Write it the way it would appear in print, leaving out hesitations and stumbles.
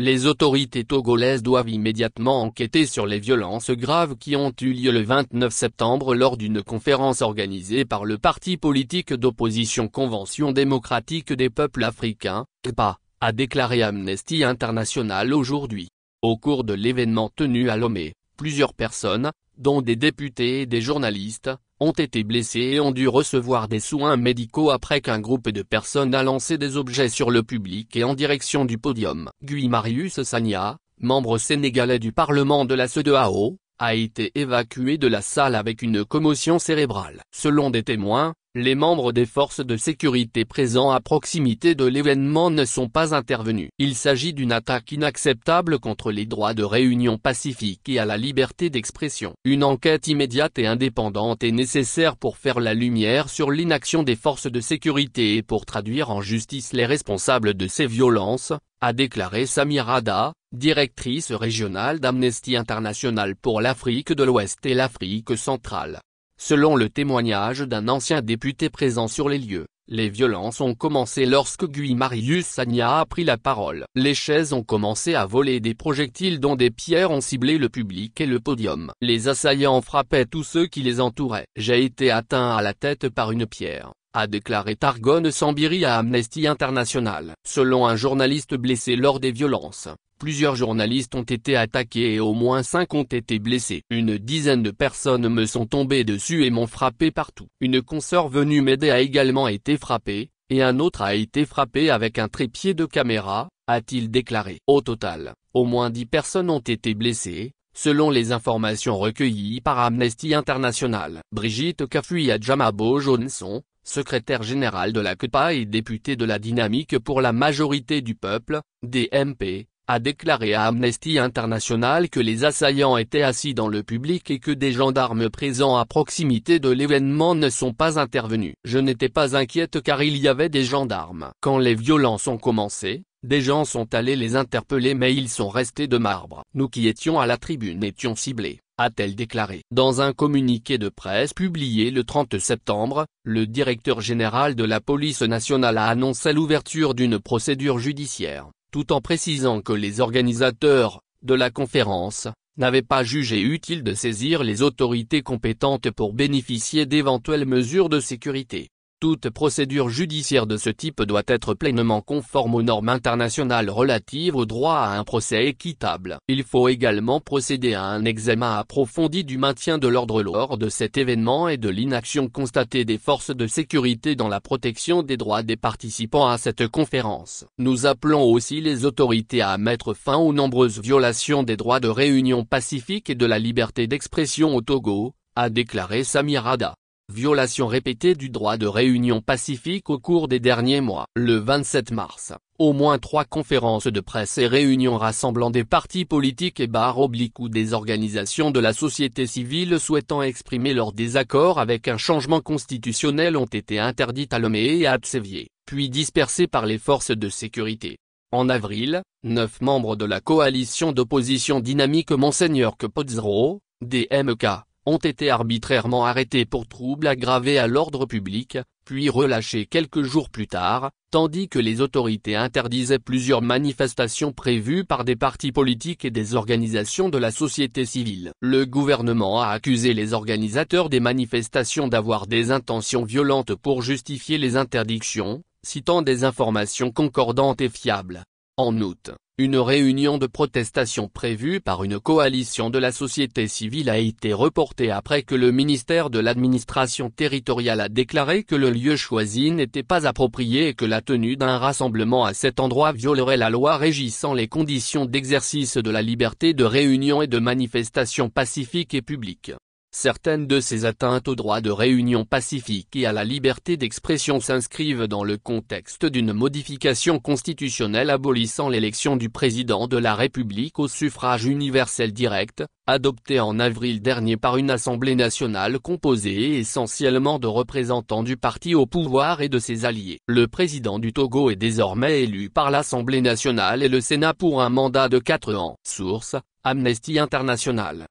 Les autorités togolaises doivent immédiatement enquêter sur les violences graves qui ont eu lieu le 29 septembre lors d'une conférence organisée par le parti politique d'opposition Convention démocratique des peuples africains, CPA, a déclaré Amnesty International aujourd'hui. Au cours de l'événement tenu à Lomé, plusieurs personnes, dont des députés et des journalistes, ont été blessés et ont dû recevoir des soins médicaux après qu'un groupe de personnes a lancé des objets sur le public et en direction du podium. Guy Marius Sagna, membre sénégalais du Parlement de la CEDEAO, a été évacué de la salle avec une commotion cérébrale. Selon des témoins, les membres des forces de sécurité présents à proximité de l'événement ne sont pas intervenus. Il s'agit d'une attaque inacceptable contre les droits de réunion pacifique et à la liberté d'expression. Une enquête immédiate et indépendante est nécessaire pour faire la lumière sur l'inaction des forces de sécurité et pour traduire en justice les responsables de ces violences, a déclaré Samia Rada, directrice régionale d'Amnesty International pour l'Afrique de l'Ouest et l'Afrique centrale. Selon le témoignage d'un ancien député présent sur les lieux, les violences ont commencé lorsque Guy Marius Sagna a pris la parole. Les chaises ont commencé à voler, des projectiles dont des pierres ont ciblé le public et le podium. Les assaillants frappaient tous ceux qui les entouraient. J'ai été atteint à la tête par une pierre, a déclaré Targone Sambiri à Amnesty International. Selon un journaliste blessé lors des violences, plusieurs journalistes ont été attaqués et au moins 5 ont été blessés. Une dizaine de personnes me sont tombées dessus et m'ont frappé partout. Une consoeur venue m'aider a également été frappée, et un autre a été frappé avec un trépied de caméra, a-t-il déclaré. Au total, au moins 10 personnes ont été blessées, selon les informations recueillies par Amnesty International. Brigitte Kafuya Djamabo Johnson, secrétaire générale de la CPA et députée de la Dynamique pour la majorité du peuple, DMP, a déclaré à Amnesty International que les assaillants étaient assis dans le public et que des gendarmes présents à proximité de l'événement ne sont pas intervenus. Je n'étais pas inquiète car il y avait des gendarmes. Quand les violences ont commencé, des gens sont allés les interpeller mais ils sont restés de marbre. Nous qui étions à la tribune étions ciblés, a-t-elle déclaré. Dans un communiqué de presse publié le 30 septembre, le directeur général de la police nationale a annoncé l'ouverture d'une procédure judiciaire, tout en précisant que les organisateurs de la conférence n'avaient pas jugé utile de saisir les autorités compétentes pour bénéficier d'éventuelles mesures de sécurité. Toute procédure judiciaire de ce type doit être pleinement conforme aux normes internationales relatives au droit à un procès équitable. Il faut également procéder à un examen approfondi du maintien de l'ordre lors de cet événement et de l'inaction constatée des forces de sécurité dans la protection des droits des participants à cette conférence. Nous appelons aussi les autorités à mettre fin aux nombreuses violations des droits de réunion pacifique et de la liberté d'expression au Togo, a déclaré Samia Rada. Violation répétée du droit de réunion pacifique au cours des derniers mois. Le 27 mars, au moins 3 conférences de presse et réunions rassemblant des partis politiques et ou des organisations de la société civile souhaitant exprimer leur désaccord avec un changement constitutionnel ont été interdites à Lomé et à Tsevié, puis dispersées par les forces de sécurité. En avril, 9 membres de la coalition d'opposition dynamique Monseigneur Kepodzro, DMK, ont été arbitrairement arrêtés pour troubles aggravés à l'ordre public, puis relâchés quelques jours plus tard, tandis que les autorités interdisaient plusieurs manifestations prévues par des partis politiques et des organisations de la société civile. Le gouvernement a accusé les organisateurs des manifestations d'avoir des intentions violentes pour justifier les interdictions, citant des informations concordantes et fiables. En août, une réunion de protestation prévue par une coalition de la société civile a été reportée après que le ministère de l'administration territoriale a déclaré que le lieu choisi n'était pas approprié et que la tenue d'un rassemblement à cet endroit violerait la loi régissant les conditions d'exercice de la liberté de réunion et de manifestation pacifique et publique. Certaines de ces atteintes au droit de réunion pacifique et à la liberté d'expression s'inscrivent dans le contexte d'une modification constitutionnelle abolissant l'élection du président de la République au suffrage universel direct, adoptée en avril dernier par une Assemblée nationale composée essentiellement de représentants du parti au pouvoir et de ses alliés. Le président du Togo est désormais élu par l'Assemblée nationale et le Sénat pour un mandat de 4 ans. Source: Amnesty International.